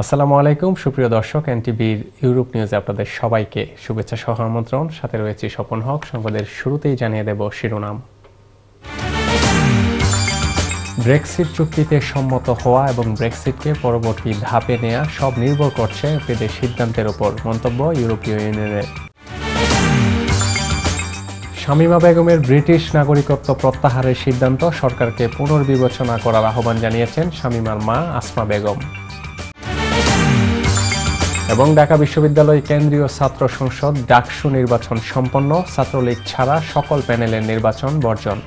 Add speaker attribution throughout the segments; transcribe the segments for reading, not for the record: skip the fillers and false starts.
Speaker 1: আসসালামু আলাইকুম সুপ্রিয় দর্শক, এনটিভির ইউরোপ নিউজে আপনাদের সবাইকে শুভেচ্ছা সহ আমন্ত্রণ। সাথে রয়েছে স্বপন হক। সংবাদের শুরুতেই জানিয়ে দেব শিরোনাম। ব্রেক্সিট চুক্তিতে সম্মত হওয়া এবং ব্রেক্সিটকে পরবর্তী ধাপে নেওয়া সব নির্ভর করছে এদের সিদ্ধান্তের উপর, মন্তব্য ইউরোপীয় ইউনিয়নের। শামীমা বেগমের ব্রিটিশ নাগরিকত্ব প্রত্যাহারের সিদ্ধান্ত সরকারকে পুনর্বিবেচনা করার আহ্বান জানিয়েছেন শামীমার মা আসমা বেগম। এবং ঢাকা বিশ্ববিদ্যালয় কেন্দ্রীয় ছাত্র সংসদ ডাকসু নির্বাচন সম্পন্ন, ছাত্রলীগ ছাড়া সকল প্যানেলের নির্বাচন বর্জন।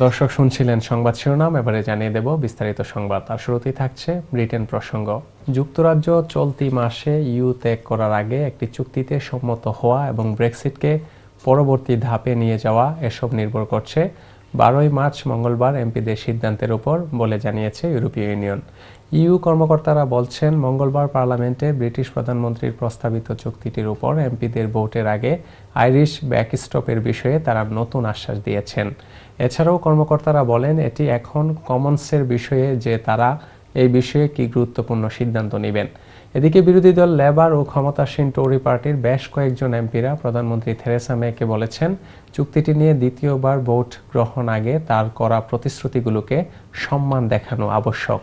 Speaker 1: দর্শক শুনছিলেন সংবাদ শিরোনাম, এবারে জানিয়ে দেব বিস্তারিত সংবাদ। আর শুরুতেই থাকছে ব্রিটেন প্রসঙ্গ। যুক্তরাজ্য চলতি মাসে ইইউ ত্যাগ করার আগে একটি চুক্তিতে সম্মত হওয়া এবং ব্রেক্সিটকে পরবর্তী ধাপে নিয়ে যাওয়া এসব নির্ভর করছে 12 মার্চ মঙ্গলবার এমপিদের সিদ্ধান্তের উপর বলে জানিয়েছে ইউরোপীয় ইউনিয়ন। ইইউ কর্মকর্তারা বলছেন, মঙ্গলবার পার্লামেন্টে ব্রিটিশ প্রধানমন্ত্রীর প্রস্তাবিত চুক্তিটির উপর এমপিদের ভোটের আগে আইরিশ ব্যাকস্টপের বিষয়ে তারা নতুন আশ্বাস দিয়েছেন। এছাড়াও কর্মকর্তারা বলেন, এটি এখন কমন্সের বিষয়ে যে তারা এই বিষয়ে কি গুরুত্বপূর্ণ সিদ্ধান্ত নেবেন। এদিকে বিরোধী দল লেবার ও ক্ষমতাসীন টোরি পার্টির বেশ কয়েকজন এমপিরা প্রধানমন্ত্রী থেরেসা মেকে বলেছেন, চুক্তিটি নিয়ে দ্বিতীয়বার ভোট গ্রহণ আগে তার করা প্রতিশ্রুতিগুলোকে সম্মান দেখানো আবশ্যক।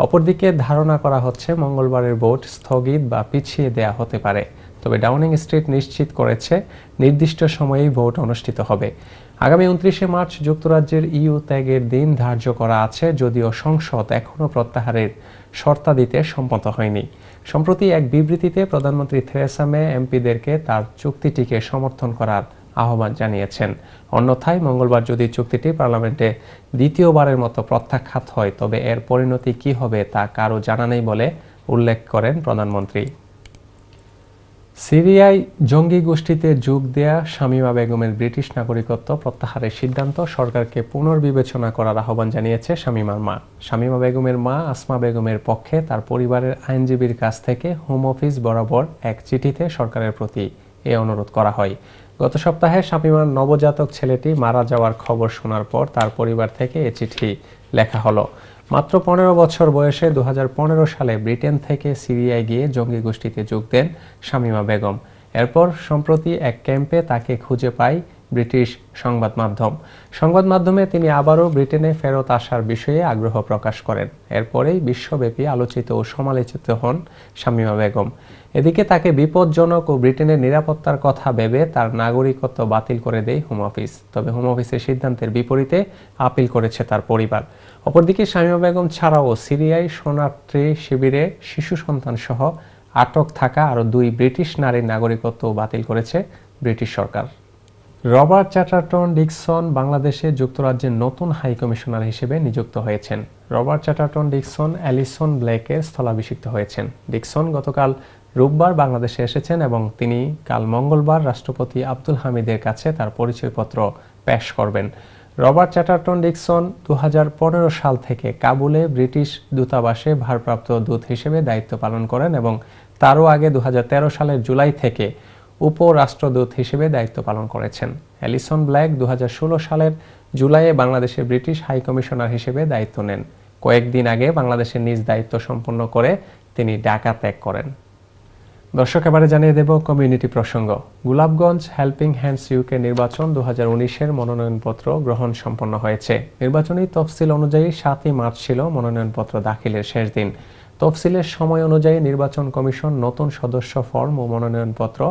Speaker 1: অপরদিকে ধারণা করা হচ্ছে মঙ্গলবারের ভোট স্থগিত বা পিছিয়ে দেয়া হতে পারে। তবে ডাউনিং স্ট্রিট নিশ্চিত করেছে নির্দিষ্ট সময়েই ভোট অনুষ্ঠিত হবে। আগামী 29 মার্চ যুক্তরাজ্যের ইইউ ত্যাগের দিন ধার্য করা আছে, যদিও সংসদ এখনও প্রত্যাহারের শর্তাদিতে সম্মত হয়নি। সম্প্রতি এক বিবৃতিতে প্রধানমন্ত্রী থেরেসা মে এমপিদেরকে তার চুক্তিটিকে সমর্থন করার আহ্বান জানিয়েছেন। অন্যথায় মঙ্গলবার যদি চুক্তিটি পার্লামেন্টে দ্বিতীয়বারের মতো প্রত্যাখ্যাত হয়, তবে এর পরিণতি কি হবে তা কারও জানা নেই বলে উল্লেখ করেন প্রধানমন্ত্রী। সিরিয়ায় জঙ্গি গোষ্ঠীতে যোগ দেয়া শামীমা বেগমের ব্রিটিশ নাগরিকত্ব প্রত্যাহারের সিদ্ধান্ত সরকারকে পুনর্বিবেচনা করার আহ্বান জানিয়েছে শামীমার মা। শামীমা বেগমের মা আসমা বেগমের পক্ষে তার পরিবারের আইনজীবীর কাছ থেকে হোম অফিস বরাবর এক চিঠিতে সরকারের প্রতি এ অনুরোধ করা হয়। গত সপ্তাহে শামীমার নবজাতক ছেলেটি মারা যাওয়ার খবর শোনার পর তার পরিবার থেকে এ চিঠি লেখা হলো। মাত্র 15 বছর বয়সে 2015 সালে ব্রিটেন থেকে সিরিয়ায় গিয়ে জঙ্গি গোষ্ঠীতে যোগ দেন শামীমা বেগম। এরপর সম্প্রতি এক ক্যাম্পে তাকে খুঁজে পায় ব্রিটিশ সংবাদ মাধ্যমে তিনি আবারও ব্রিটেনে ফেরত আসার বিষয়ে আগ্রহ প্রকাশ করেন। এরপরেই বিশ্বব্যাপী আলোচিত ও সমালোচিত হন শামীমা বেগম। এদিকে তাকে বিপজ্জনক ও ব্রিটেনের নিরাপত্তার কথা ভেবে তার নাগরিকত্ব বাতিল করে দেয় হোম অফিস। তবে হোম অফিসের সিদ্ধান্তের বিপরীতে আপিল করেছে তার পরিবার। অপরদিকে শামীমা বেগম ছাড়াও সিরিয়ায় শরণার্থী শিবিরে শিশু সন্তান সহ আটক থাকা আরও 2 ব্রিটিশ নারীর নাগরিকত্ব বাতিল করেছে ব্রিটিশ সরকার। রবার্ট চ্যাটার্টন ডিকসন বাংলাদেশে যুক্তরাজ্যের নতুন হাই কমিশনার হিসেবে নিযুক্ত হয়েছেন। রবার্ট চ্যাটার্টন ডিকসন অ্যালিসন ব্লেকের স্থলাভিষিক্ত হয়েছেন। ডিকসন গতকাল রোববার বাংলাদেশে এসেছেন এবং তিনি কাল মঙ্গলবার রাষ্ট্রপতি আব্দুল হামিদের কাছে তার পরিচয়পত্র পেশ করবেন। রবার্ট চ্যাটার্টন ডিকসন 2015 সাল থেকে কাবুলে ব্রিটিশ দূতাবাসে ভারপ্রাপ্ত দূত হিসেবে দায়িত্ব পালন করেন এবং তারও আগে 2013 সালের জুলাই থেকে উপরাষ্ট্রদূত হিসেবে দায়িত্ব পালন করেছেন। অ্যালিসন ব্ল্যাক 2016 সালের জুলাইয়ে বাংলাদেশে ব্রিটিশ হাই কমিশনার হিসেবে দায়িত্ব নেন। কয়েকদিন আগে বাংলাদেশের নিজ দায়িত্ব সম্পন্ন করে তিনি ঢাকা ত্যাগ করেন। দর্শক, এবারে জানিয়ে দেব কমিউনিটি প্রসঙ্গ। গোলাপগঞ্জ হেল্পিং হ্যান্ডস ইউকে নির্বাচন 2019-এর মনোনয়নপত্র গ্রহণ সম্পন্ন হয়েছে। নির্বাচনী তফসিল অনুযায়ী 7 মার্চ ছিল মনোনয়নপত্র দাখিলের শেষ দিন। তফসিলের সময় অনুযায়ী নির্বাচন কমিশন নতুন সদস্য ফর্ম ও মনোনয়নপত্র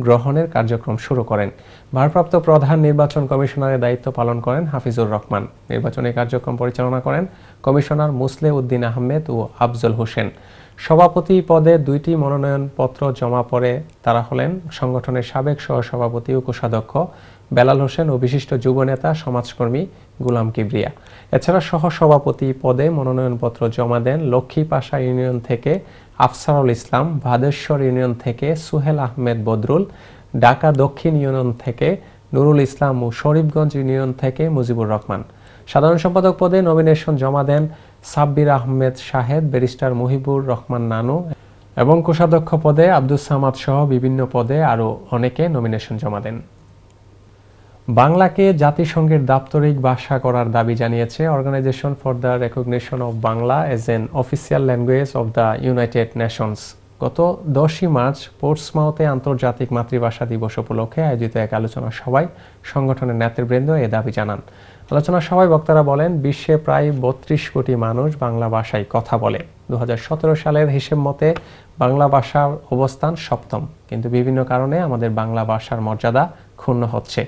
Speaker 1: গ্রহণের কার্যক্রম শুরু করেন। ভারপ্রাপ্ত প্রধান নির্বাচন কমিশনারের দায়িত্ব পালন করেন হাফিজুর রহমান। নির্বাচনী কার্যক্রম পরিচালনা করেন কমিশনার মুসলে উদ্দিন আহমেদ ও আফজল হোসেন। সভাপতি পদে 2টি মনোনয়নপত্র জমা পড়ে তারা হলেন সংগঠনের সাবেক সহসভাপতি ও কোষাধ্যক্ষ বেলাল হোসেন ও বিশিষ্ট যুবনেতা সমাজকর্মী গুলাম কিবরিয়া। এছাড়া সহসভাপতি পদে মনোনয়নপত্র জমা দেন লক্ষ্মীপাশা ইউনিয়ন থেকে আফসারুল ইসলাম, ভাদেশ্বর ইউনিয়ন থেকে সুহেল আহমেদ বদরুল, ঢাকা দক্ষিণ ইউনিয়ন থেকে নুরুল ইসলাম ও শরীফগঞ্জ ইউনিয়ন থেকে মুজিবুর রহমান। সাধারণ সম্পাদক পদে নমিনেশন জমা দেন সাব্বির আহমেদ শাহেদ, ব্যারিস্টার মুহিবুর রহমান নানু এবং কোষাধ্যক্ষ পদে আব্দুস সামাদ সহ বিভিন্ন পদে আরও অনেকে নমিনেশন জমা দেন। বাংলাকে জাতিসংঘের দাপ্তরিক ভাষা করার দাবি জানিয়েছে organisation for the recognition of Bangla as an official language of the United Nations. গত 10ই মার্চ পোর্টসমাউথে আন্তর্জাতিক মাতৃভাষা দিবস উপলক্ষে আয়োজিত এক আলোচনা সভায় সংগঠনের নেতৃবৃন্দ এ দাবি জানান। আলোচনা সভায় বক্তারা বলেন, বিশ্বে প্রায় 32 কোটি মানুষ বাংলা ভাষায় কথা বলে। 2017 সালের হিসেব মতে বাংলা ভাষার অবস্থান 7ম, কিন্তু বিভিন্ন কারণে আমাদের বাংলা ভাষার মর্যাদা ক্ষুণ্ণ হচ্ছে।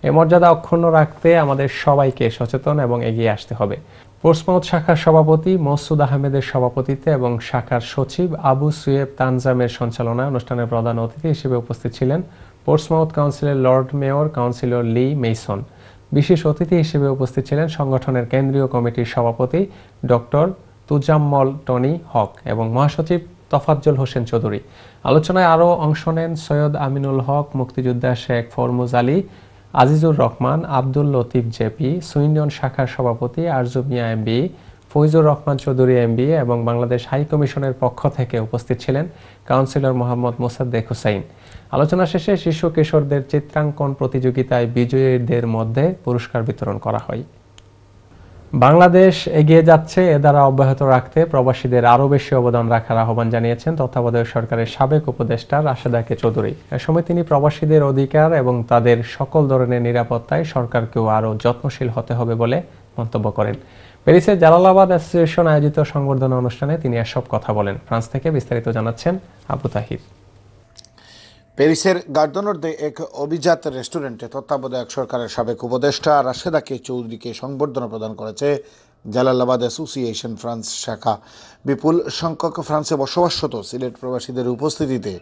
Speaker 1: এই মর্যাদা অক্ষুণ্ণ রাখতে আমাদের সবাইকে সচেতন এবং এগিয়ে আসতে হবে। পোর্টসমাউথ শাখার সভাপতি মসুদ আহমেদের সভাপতিত্বে এবং শাখার সচিব আবু সুয়েব তানজামের সঞ্চালনায় অনুষ্ঠানের প্রধান অতিথি হিসেবে উপস্থিত ছিলেন পোর্টসমাউথ কাউন্সিলের লর্ড মেয়র কাউন্সিলর লি মেইসন। বিশেষ অতিথি হিসেবে উপস্থিত ছিলেন সংগঠনের কেন্দ্রীয় কমিটির সভাপতি ডক্টর তুজাম্মল টনি হক এবং মহাসচিব তফাজ্জল হোসেন চৌধুরী। আলোচনায় আরও অংশ নেন সৈয়দ আমিনুল হক, মুক্তিযোদ্ধা শেখ ফরমুজ আলী, আজিজুর রহমান, আব্দুল লতিফ জেপি, সুইন্ডন শাখার সভাপতি আরজু মিয়া এমবি, ফৈজুর রহমান চৌধুরী এমবিএ এবং বাংলাদেশ হাই কমিশনের পক্ষ থেকে উপস্থিত ছিলেন কাউন্সিলর মোহাম্মদ মোসাদ্দেক হুসাইন। আলোচনা শেষে শিশু কিশোরদের চিত্রাঙ্কন প্রতিযোগিতায় বিজয়ীদের মধ্যে পুরস্কার বিতরণ করা হয়। বাংলাদেশ এগিয়ে যাচ্ছে, এ দ্বারা অব্যাহত রাখতে প্রবাসীদের আরও বেশি অবদান রাখার আহ্বান জানিয়েছেন তত্ত্বাবধায়ক সরকারের সাবেক উপদেষ্টা রাশেদা কে চৌধুরী। এ সময় তিনি প্রবাসীদের অধিকার এবং তাদের সকল ধরনের নিরাপত্তায় সরকারকেও আরও যত্নশীল হতে হবে বলে মন্তব্য করেন। প্যারিসের জালালাবাদ অ্যাসোসিয়েশন আয়োজিত সংবর্ধনা অনুষ্ঠানে তিনি এসব কথা বলেন। ফ্রান্স থেকে বিস্তারিত জানাচ্ছেন আবু তাহির।
Speaker 2: প্যারিসের গার্ডনর্দে এক অভিজাত রেস্টুরেন্টে তত্ত্বাবধায়ক সরকারের সাবেক উপদেষ্টা রাশেদা কে চৌধুরীকে সংবর্ধনা প্রদান করেছে জালালাবাদ অ্যাসোসিয়েশন ফ্রান্স শাখা। বিপুল সংখ্যক ফ্রান্সে বসবাসরত সিলেট প্রবাসীদের উপস্থিতিতে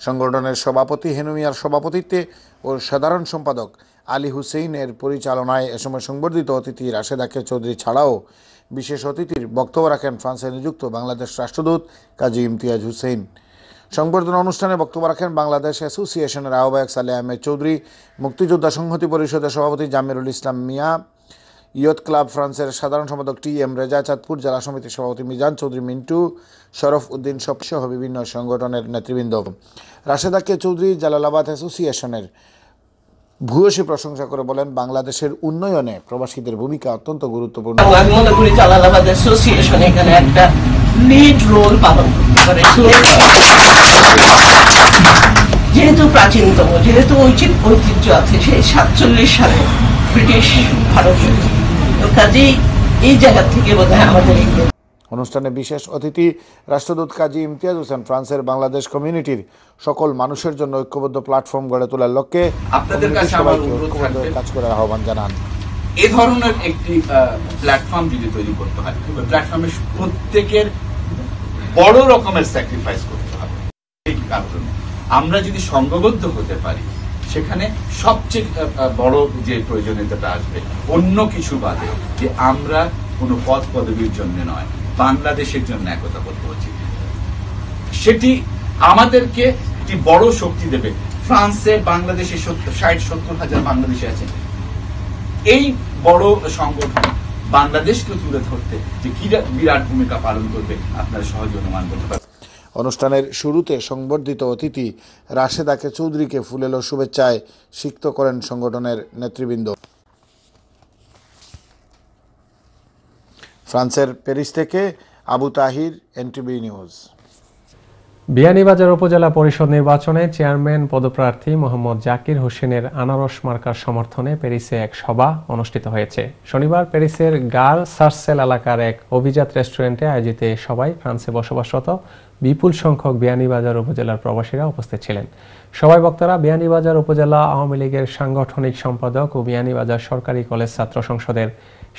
Speaker 2: সংগঠনের সভাপতি হেনু মিয়ার সভাপতিত্বে ও সাধারণ সম্পাদক আলী হুসেইনের পরিচালনায় এ সময় সংবর্ধিত অতিথি রাশেদা কে চৌধুরী ছাড়াও বিশেষ অতিথির বক্তব্য রাখেন ফ্রান্সে নিযুক্ত বাংলাদেশ রাষ্ট্রদূত কাজী ইমতিয়াজ হুসেইন। সংবর্ধনা অনুষ্ঠানে বক্তব্য রাখেন বাংলাদেশ অ্যাসোসিয়েশনের আহ্বায়ক সালেহ আহমেদ চৌধুরী, মুক্তিযোদ্ধা সংহতি পরিষদের সভাপতি জামিরুল ইসলাম মিয়া, ইয়ত ক্লাব ফ্রান্সের সাধারণ সম্পাদক টি.এম. রেজা, চাঁদপুর জেলা সমিতির সভাপতি মিজান চৌধুরী মিন্টু, শরফ উদ্দিন সহ বিভিন্ন সংগঠনের নেতৃবৃন্দ। রাশেদা কে চৌধুরী জালালাবাদ অ্যাসোসিয়েশনের ভূয়সী প্রশংসা করে বলেন, বাংলাদেশের উন্নয়নে প্রবাসীদের ভূমিকা অত্যন্ত গুরুত্বপূর্ণ।
Speaker 3: আমি মনে করি জালালাবাদ অ্যাসোসিয়েশন এখানে একটা লিড রোল পালন করে। যেহেতু প্রাচীনতম, যেহেতু ঐতিহ্য আছে, সেই 47 সালে ব্রিটিশ ভারত, কাজেই এই জায়গা থেকে বোধহয় আমাদের।
Speaker 2: অনুষ্ঠানে বিশেষ অতিথি রাষ্ট্রদূত কাজী ইমতিয়াজ হোসেন ফ্রান্সের বাংলাদেশ কমিউনিটির সকল মানুষের জন্য ঐক্যবদ্ধ প্ল্যাটফর্ম গড়ে তোলার লক্ষ্যে
Speaker 4: আপনাদের কাছে আমার অনুরোধ থাকবে
Speaker 2: কাজ করার আহ্বান জানান।
Speaker 4: এই ধরনের একটি প্ল্যাটফর্ম যদি তৈরি করতে হয়, ওই প্ল্যাটফর্মে প্রত্যেকের বড় রকমের স্যাক্রিফাইস করতে হবে। এই কারণে আমরা যদি সংঘবদ্ধ হতে পারি, সেখানে সবচেয়ে বড় যে প্রয়োজনীয়তাটা আসবে অন্য কিছু বাদে, যে আমরা কোনো পদ পদবীর জন্য নয়, বাংলাদেশের জন্য একতাবদ্ধ হচ্ছি, সেটি আমাদেরকে একটি বড় শক্তি দেবে। ফ্রান্সে বাংলাদেশে 60-70 হাজার বাংলাদেশি আছে। এই বড় সংগঠন বাংলাদেশকে তুলে ধরতে যে কি বিরাট ভূমিকা পালন করবে, আপনারা সহজে অনুমান করতে পারবেন।
Speaker 2: অনুষ্ঠানের শুরুতে সংবর্ধিত অতিথি রাশেদা কে চৌধুরীকে ফুলেল শুভেচ্ছায় সিক্ত করেন সংগঠনের নেতৃবৃন্দ। ফ্রান্সের প্যারিস থেকে আবু তাহির, এনটিভি নিউজ।
Speaker 1: বিয়ানীবাজার উপজেলা পরিষদ নির্বাচনে চেয়ারম্যান পদপ্রার্থী মোহাম্মদ জাকির হোসেনের আনারস মার্কার সমর্থনে প্যারিসে এক সভা অনুষ্ঠিত হয়েছে। শনিবার প্যারিসের গার সার্সেল এলাকার এক অভিজাত রেস্টুরেন্টে আয়োজিত এই সভায় ফ্রান্সে বসবাসরত বিপুল সংখ্যক বিয়ানীবাজার উপজেলার প্রবাসীরা উপস্থিত ছিলেন। সভায় বক্তারা বিয়ানীবাজার উপজেলা আওয়ামী লীগের সাংগঠনিক সম্পাদক ও বিয়ানীবাজার সরকারি কলেজ ছাত্র সংসদের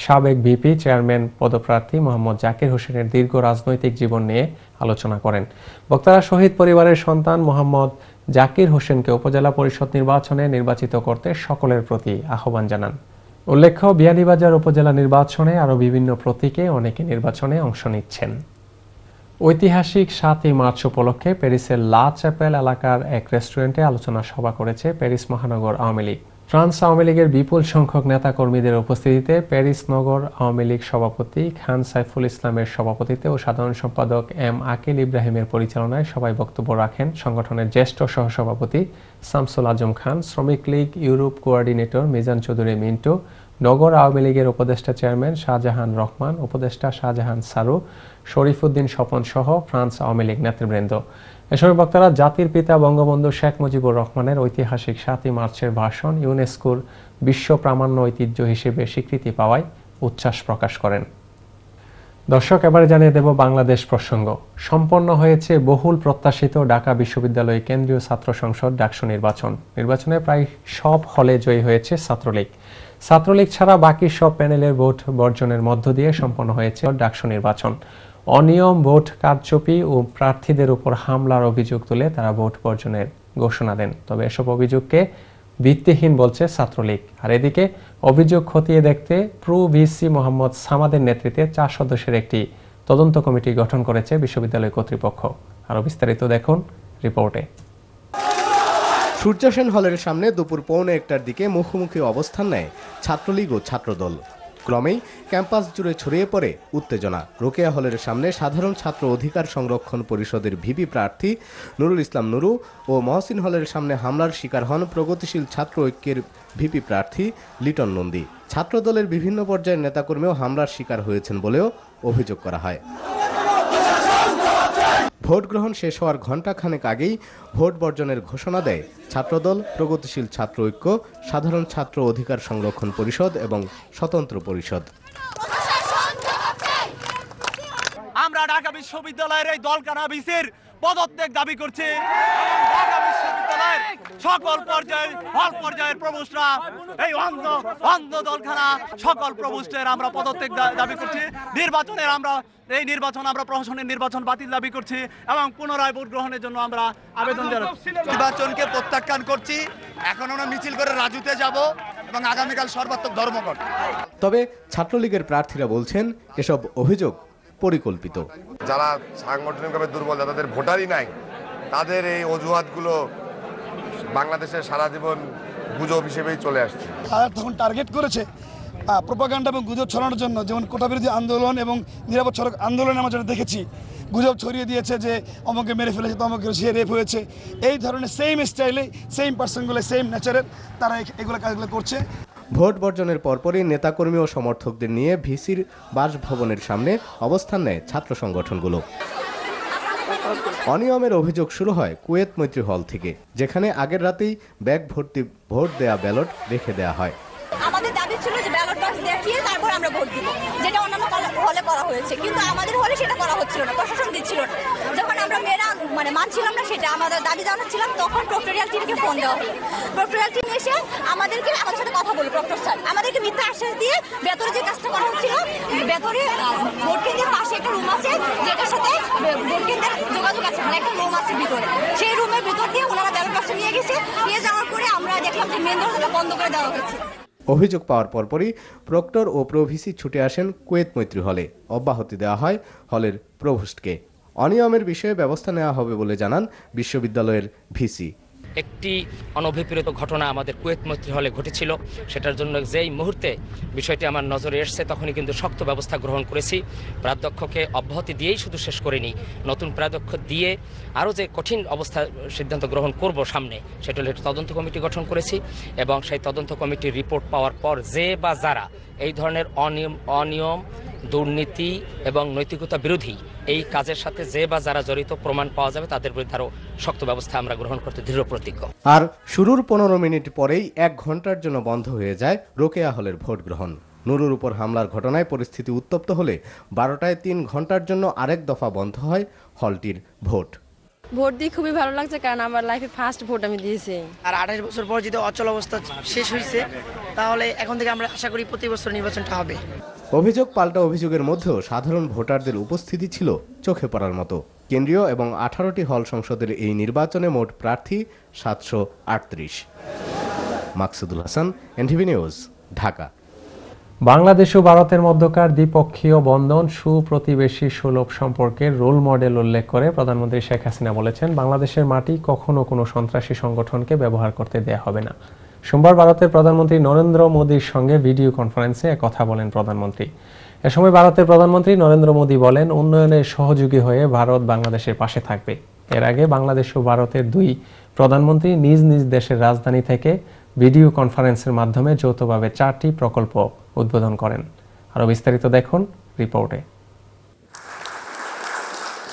Speaker 1: সাবেক ভিপি চেয়ারম্যান পদপ্রার্থী মোহাম্মদ জাকির হোসেনের দীর্ঘ রাজনৈতিক জীবন নিয়ে আলোচনা করেন। বক্তারা শহীদ পরিবারের সন্তান মোহাম্মদ জাকির হোসেনকে উপজেলা পরিষদ নির্বাচনে নির্বাচিত করতে সকলের প্রতি আহ্বান জানান। উল্লেখ্য, বিয়ানীবাজার উপজেলা নির্বাচনে আরও বিভিন্ন প্রতীকে অনেকে নির্বাচনে অংশ নিচ্ছেন। ঐতিহাসিক 7ই মার্চ উপলক্ষে প্যারিসের লা চ্যাপেল এলাকার এক রেস্টুরেন্টে আলোচনা সভা করেছে প্যারিস মহানগর আওয়ামী লীগ। ফ্রান্স আওয়ামী লীগের বিপুল সংখ্যক নেতাকর্মীদের উপস্থিতিতে প্যারিস নগর আওয়ামী লীগ সভাপতি খান সাইফুল ইসলামের সভাপতিত্বে ও সাধারণ সম্পাদক এম আকিল ইব্রাহিমের পরিচালনায় সভায় বক্তব্য রাখেন সংগঠনের জ্যেষ্ঠ সহসভাপতি শামসুল আজম খান, শ্রমিক লীগ ইউরোপ কোঅর্ডিনেটর মিজান চৌধুরী মিন্টু, নগর আওয়ামী লীগের উপদেষ্টা চেয়ারম্যান শাহজাহান রহমান, উপদেষ্টা শাহজাহান সারু, শরীফউদ্দিন স্বপন সহ ফ্রান্স আওয়ামী লীগ নেতৃবৃন্দ। এসব বক্তারা জাতির পিতা বঙ্গবন্ধু শেখ মুজিবুর রহমানের ঐতিহাসিক 7ই মার্চের ভাষণ ইউনেস্কোর বিশ্ব প্রামাণ্য ঐতিহ্য হিসেবে স্বীকৃতি পাওয়ায় উচ্ছ্বাস প্রকাশ করেন। দর্শক, এবারে জানিয়ে দেব বাংলাদেশ প্রসঙ্গ। সম্পন্ন হয়েছে বহুল প্রত্যাশিত ঢাকা বিশ্ববিদ্যালয় কেন্দ্রীয় ছাত্র সংসদ ডাকসু নির্বাচন। নির্বাচনে প্রায় সব হলে জয়ী হয়েছে ছাত্রলীগ। ছাত্রলীগ ছাড়া বাকি সব প্যানেলের ভোট বর্জনের মধ্য দিয়ে সম্পন্ন হয়েছে ডাকসু নির্বাচন। অনিয়ম, ভোট কারচুপি ও প্রার্থীদের উপর হামলার অভিযোগ তুলে তারা ভোট বর্জনের ঘোষণা দেন। তবে এসব অভিযোগকে ভিত্তিহীন বলছে ছাত্রলীগ। আর এদিকে অভিযোগ খতিয়ে দেখতে প্রো ভিসি মোহাম্মদ সামাদের নেতৃত্বে 4 সদস্যের একটি তদন্ত কমিটি গঠন করেছে বিশ্ববিদ্যালয় কর্তৃপক্ষ। আরও বিস্তারিত দেখুন রিপোর্টে।
Speaker 5: সূর্যাসেন হলের সামনে দুপুর 1:15টার দিকে মুখোমুখি অবস্থান নেয় ছাত্রলীগ ও ছাত্রদল। ক্রমেই ক্যাম্পাস জুড়ে ছড়িয়ে পড়ে উত্তেজনা। রোকেয়া হলের সামনে সাধারণ ছাত্র অধিকার সংরক্ষণ পরিষদের ভিপি প্রার্থী নুরুল ইসলাম নুরু ও মহসিন হলের সামনে হামলার শিকার হন প্রগতিশীল ছাত্র ঐক্যের ভিপি প্রার্থী লিটন নন্দী। ছাত্রদলের বিভিন্ন পর্যায়ের নেতাকর্মীও হামলার শিকার হয়েছেন বলেও অভিযোগ করা হয়। ভোট গ্রহণ শেষ হওয়ার ঘণ্টাখানেক আগেই ভোট বর্জনের ঘোষণা দেয় ছাত্রদল, প্রগতিশীল ছাত্র ঐক্য, সাধারণ ছাত্র অধিকার সংরক্ষণ পরিষদ এবং স্বতন্ত্র পরিষদ।
Speaker 6: আমরা ঢাকা বিশ্ববিদ্যালয়ের এই দলকানা ভিসির পদত্যাগ দাবি করছি। ঢাকা বিশ্ববিদ্যালয়ের সকল পর্যায়ের হল পর্যায়ের প্রভোস্টরা এই অন্ধ দলখানা সকল প্রভোস্টের আমরা পদত্যাগ দাবি করছি। এই নির্বাচন আমরা প্রশাসনের নির্বাচন বাতিল দাবি করছি এবং পুনরায় ভোট গ্রহণের জন্য আমরা আবেদন জানাচ্ছি।
Speaker 7: নির্বাচনকে প্রত্যাখ্যান করছি। এখন আমরা মিছিল করে রাজুতে যাব এবং আগামীকাল সর্বাত্মক ধর্মঘট।
Speaker 5: তবে ছাত্রলীগের প্রার্থীরা বলছেন এসব অভিযোগ পরিকল্পিত।
Speaker 8: যারা সাংগঠনিকভাবে দুর্বল, যাদের ভোটারই নাই, তাদের এই অজুহাতগুলো বাংলাদেশের সারা জীবন গুজব হিসেবেই চলে আসছে।
Speaker 9: তারা তখন টার্গেট করেছে প্রোপাগান্ডা এবং গুজব ছড়ানোর জন্য, যেমন কোটা বিরোধী আন্দোলন এবং নিরাপদ সড়ক আন্দোলনে আমরা যেটা দেখেছি, গুজব ছড়িয়ে দিয়েছে যে অমুকে মেরে ফেলেছে, তমুকে সে রেপ হয়েছে। এই ধরনের সেম স্টাইলে সেম পার্সনগুলো সেম নেচারের তারা এগুলো কাজগুলো করছে।
Speaker 5: ভোট বর্জনের পরপরই নেতাকর্মী ও সমর্থকদের নিয়ে ভিসির বাসভবনের সামনে অবস্থান নেয় ছাত্র সংগঠনগুলো। অনিয়মের অভিযোগ শুরু হয় কুয়েত মৈত্রী হল থেকে, যেখানে আগের রাতেই ব্যাগ ভর্তি ভোট দেয়া ব্যালট রেখে দেয়া হয়।
Speaker 10: আমাদের দাবি ছিল যে ব্যালট বক্স দেখিয়ে তারপর আমরা ভোট দিব, যেটা অন্যান্য হলে করা হয়েছে, কিন্তু আমাদের হলে সেটা করা হচ্ছিল না, প্রশাসন দিচ্ছিল না। যখন আমরা মেয়েরা মানছিলাম না সেটা, আমাদের দাবি জানাচ্ছিলাম, তখন প্রক্টোরিয়াল টিমকে ফোন দেওয়া হলো। প্রক্টোরিয়াল টিম এসে আমাদের সাথে কথা বলল। প্রক্টর স্যার আমাদেরকে মিথ্যা আশ্বাস দিয়ে ভেতরে যে কাজটা করা হচ্ছিল, ভেতরে ভোট কেন্দ্রের পাশে একটা রুম আছে যেটার সাথে ভোট কেন্দ্রের যোগাযোগ আছে, মানে একটা রুম আছে ভিতরে, সেই রুমের ভিতর দিয়ে ওনারা ব্যালট বক্স নিয়ে গেছে। নিয়ে যাওয়ার পরে আমরা দেখলাম যে মেন দরজা বন্ধ করে দেওয়া হয়েছে।
Speaker 5: অভিযোগ পাওয়ার পরপরই প্রক্টর ও প্রভিসি ছুটে আসেন কুয়েত মৈত্রী হলে। অব্যাহতি দেওয়া হয় হলের প্রভোস্টকে। অনিয়মের বিষয়ে ব্যবস্থা নেওয়া হবে বলে জানান বিশ্ববিদ্যালয়ের ভিসি।
Speaker 11: একটি অনভিপ্রেত ঘটনা আমাদের কুয়েত মৈত্রী হলে ঘটেছিল, সেটার জন্য যেই মুহূর্তে বিষয়টি আমার নজরে এসছে তখনই কিন্তু শক্ত ব্যবস্থা গ্রহণ করেছি। প্রাধ্যক্ষকে অব্যাহতি দিয়েই শুধু শেষ করিনি, নতুন প্রাধ্যক্ষ দিয়ে আরও যে কঠিন অবস্থা সিদ্ধান্ত গ্রহণ করব সামনে, সেটা হলো একটা তদন্ত কমিটি গঠন করেছি এবং সেই তদন্ত কমিটির রিপোর্ট পাওয়ার পর যে বা যারা এই ধরনের অনিয়ম, দুর্নীতি এবং নৈতিকতা বিরোধী এই কাজের সাথে যে বা যারা জড়িত প্রমাণ পাওয়া যাবে তাদের বিরুদ্ধে আরও শক্ত ব্যবস্থা আমরা গ্রহণ করতে দৃঢ় প্রতিজ্ঞ।
Speaker 5: আর শুরুর 15 মিনিট পরেই 1 ঘন্টার জন্য বন্ধ হয়ে যায় রোকেয়া হলের ভোট গ্রহণ। নুরুর উপর হামলার ঘটনায় পরিস্থিতি উত্তপ্ত হলে 12টায় 3 ঘন্টার জন্য আরেক দফা বন্ধ হয় হলটির ভোট।
Speaker 12: ভোট দিয়ে খুবই ভালো লাগছে, কারণ আমার লাইফে ফার্স্ট ভোট আমি দিয়েছি।
Speaker 13: আর 28 বছর পর যদি অচল অবস্থা শেষ হয়েছে, তাহলে এখন থেকে আমরা আশা করি প্রতি বছর নির্বাচনটা হবে।
Speaker 5: অভিযোগ পাল্টা অভিযোগের মধ্যেও সাধারণ ভোটারদের উপস্থিতি ছিল চোখে পড়ার মতো। কেন্দ্রীয় এবং 18টি হল সংসদের এই নির্বাচনে মোট প্রার্থী 738। Maksudul Hasan, NTV news, Dhaka.
Speaker 1: বাংলাদেশ ও ভারতের মধ্যকার দ্বিপক্ষীয় বন্ধন সুপ্রতিবেশী সুলভ সম্পর্কের রোল মডেল উল্লেখ করে প্রধানমন্ত্রী শেখ হাসিনা বলেছেন, বাংলাদেশের মাটি কখনো কোনো সন্ত্রাসী সংগঠনকে ব্যবহার করতে দেয়া হবে না। সোমবার ভারতের প্রধানমন্ত্রী নরেন্দ্র মোদীর সঙ্গে ভিডিও কনফারেন্সে কথা বলেন প্রধানমন্ত্রী। এ সময় ভারতের প্রধানমন্ত্রী নরেন্দ্র মোদী বলেন, উন্নয়নের সহযোগী হয়ে ভারত বাংলাদেশের পাশে থাকবে। এর আগে বাংলাদেশ ও ভারতের দুই প্রধানমন্ত্রী নিজ নিজ দেশের রাজধানী থেকে ভিডিও কনফারেন্সের মাধ্যমে যৌথভাবে 4টি প্রকল্প উদ্বোধন করেন। আরও বিস্তারিত দেখুন রিপোর্টে।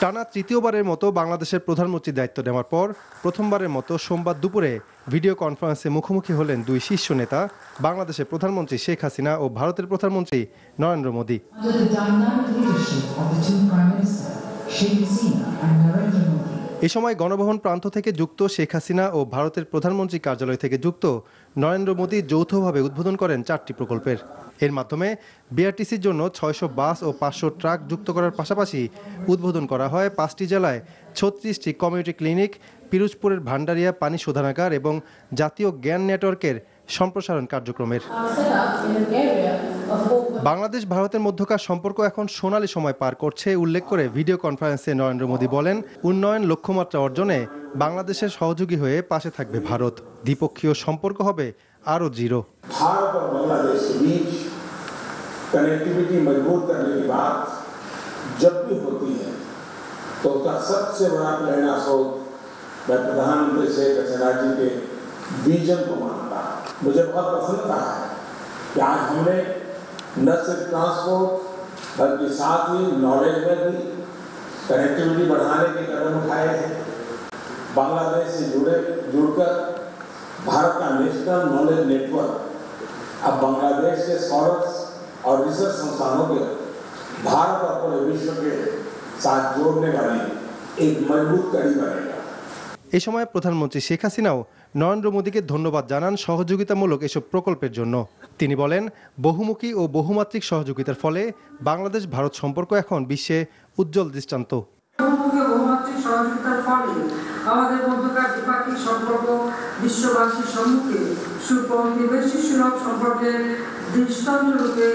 Speaker 14: টানা তৃতীয়বারের মতো বাংলাদেশের প্রধানমন্ত্রীর দায়িত্ব নেওয়ার পর প্রথমবারের মতো সোমবার দুপুরে ভিডিও কনফারেন্সে মুখোমুখি হলেন দুই শীর্ষ নেতা, বাংলাদেশের প্রধানমন্ত্রী শেখ হাসিনা ও ভারতের প্রধানমন্ত্রী নরেন্দ্র মোদী। এই সময় গণভবন প্রান্ত থেকে যুক্ত শেখ হাসিনা ও ভারতের প্রধানমন্ত্রী কার্যালয় থেকে যুক্ত নরেন্দ্র মোদী যৌথভাবে উদ্বোধন করেন 4টি প্রকল্পের। এর মাধ্যমে বিআরটিসির জন্য 600 বাস ও 500 ট্রাক যুক্ত করার পাশাপাশি উদ্বোধন করা হয় 5টি জেলায় 36টি কমিউনিটি ক্লিনিক, পিরোজপুরের ভান্ডারিয়া পানি শোধনাগার এবং জাতীয় জ্ঞান নেটওয়ার্কের সম্প্রসারণ কার্যক্রমের। বাংলাদেশ ভারতের মধ্যকার সম্পর্ক এখন সোনালী সময় পার করছে উল্লেখ করে ভিডিও কনফারেন্সে নরেন্দ্র মোদী বলেন, উন্নয়ন লক্ষ্যমাত্রা অর্জনে বাংলাদেশের সহযোগী হয়ে পাশে থাকবে ভারত। দ্বিপক্ষীয় সম্পর্ক হবে আরও দৃঢ়।
Speaker 15: भारत और बांग्लादेश के बीच कनेक्टिविटी मजबूत करने की बात जब भी होती है तो उसका सबसे बड़ा प्रेरणा स्रोत मैं प्रधानमंत्री शेख हसीना जी के विजन को मानता हूँ। मुझे बहुत प्रसन्नता है कि आज हमने न सिर्फ ट्रांसपोर्ट बल्कि साथ ही नॉलेज में भी कनेक्टिविटी बढ़ाने के कदम उठाए हैं। बांग्लादेश से जुड़कर भारत का नेशनल नॉलेज नेटवर्क अब बांग्लादेश के स्कॉलर्स और रिसर्च संस्थानों के भारत और पूरे विश्व के साथ जोड़ने वाली एक मजबूत कड़ी बनेगा।
Speaker 14: এই সময় প্রধানমন্ত্রী শেখ হাসিনাও নরেন্দ্র মোদীকে ধন্যবাদ জানান সহযোগিতামূলক এসব প্রকল্পের জন্য। তিনি বলেন, বহুমুখী ও বহুমাত্রিক সহযোগিতার ফলে বাংলাদেশ ভারত সম্পর্ক এখন বিশ্বে উজ্জ্বল দৃষ্টান্ত।
Speaker 16: বহুমাত্রিক সহযোগিতার ফলে আমাদের মধ্যকার দ্বিপাক্ষিক সম্পর্ক বিশ্ববাসীর সম্মুখে সুপরিবেশী সুলভ সম্পর্কের দৃষ্টান্ত রূপে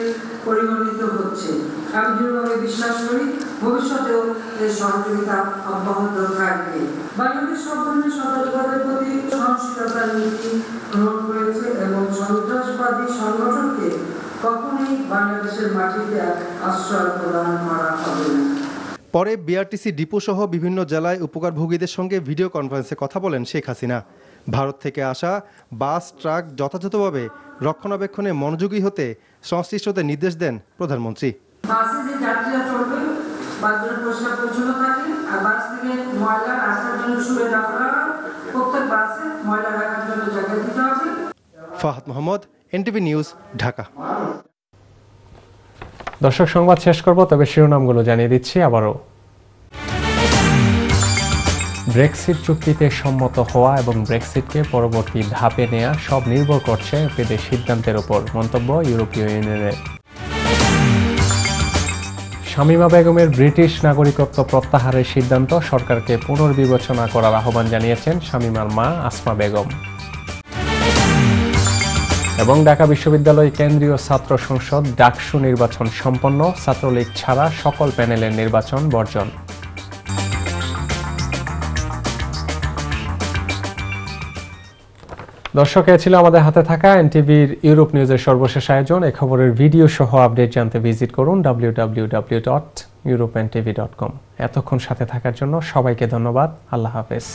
Speaker 16: পরিগণিত হচ্ছে। আমি দৃঢ়ভাবে বিশ্বাস করি ভবিষ্যতেও এই সহযোগিতা অব্যাহত থাকবে। বাংলাদেশ সব ধরনের সন্ত্রাসবাদের প্রতি সহনশীলতার নীতি গ্রহণ করেছে এবং সন্ত্রাসবাদী সংগঠনকে কখনোই বাংলাদেশের মাটিতে আশ্রয় প্রদান করা হবে না।
Speaker 14: পরে বিআরটিসি ডিপো সহ বিভিন্ন জেলায় উপকারভোগীদের সঙ্গে ভিডিও কনফারেন্সে কথা বলেন শেখ হাসিনা। ভারত থেকে আসা বাস, ট্রাক যথাযথভাবে রক্ষণাবেক্ষণে মনোযোগী হতে সংশ্লিষ্টদের নির্দেশ দেন প্রধানমন্ত্রী।
Speaker 16: বাসে যে যাত্রীরা চলবে বাসগুলো পরিষ্কার পরিচ্ছন্ন থাকে আর বাস থেকে ময়লা রাস্তার জন্য সরে রাখা, প্রত্যেক বাসে ময়লা রাখার জন্য জায়গা দিতে হবে।
Speaker 14: Fahad Mohammad, NTV news, Dhaka.
Speaker 1: দর্শক, সংবাদ শেষ করব, তবে শিরোনামগুলো জানিয়ে দিচ্ছি আবারও। ব্রেক্সিট চুক্তিতে সম্মত হওয়া এবং ব্রেক্সিটকে পরবর্তী ধাপে নেওয়া সব নির্ভর করছে এদের সিদ্ধান্তের উপর, মন্তব্য ইউরোপীয় ইউনিয়নের। শামীমা বেগমের ব্রিটিশ নাগরিকত্ব প্রত্যাহারের সিদ্ধান্ত সরকারকে পুনর্বিবেচনা করার আহ্বান জানিয়েছেন শামীমার মা আসমা বেগম। এবং ঢাকা বিশ্ববিদ্যালয় কেন্দ্রীয় ছাত্র সংসদ ডাকসু নির্বাচন সম্পন্ন, ছাত্রলীগ ছাড়া সকল প্যানেলের নির্বাচন বর্জন। দর্শক, এ ছিল আমাদের হাতে থাকা এনটিভির ইউরোপ নিউজের সর্বশেষ আয়োজন। এই খবরের ভিডিও সহ আপডেট জানতে ভিজিট করুন www.europentv.com। এতক্ষণ সাথে থাকার জন্য সবাইকে ধন্যবাদ। আল্লাহ হাফেজ।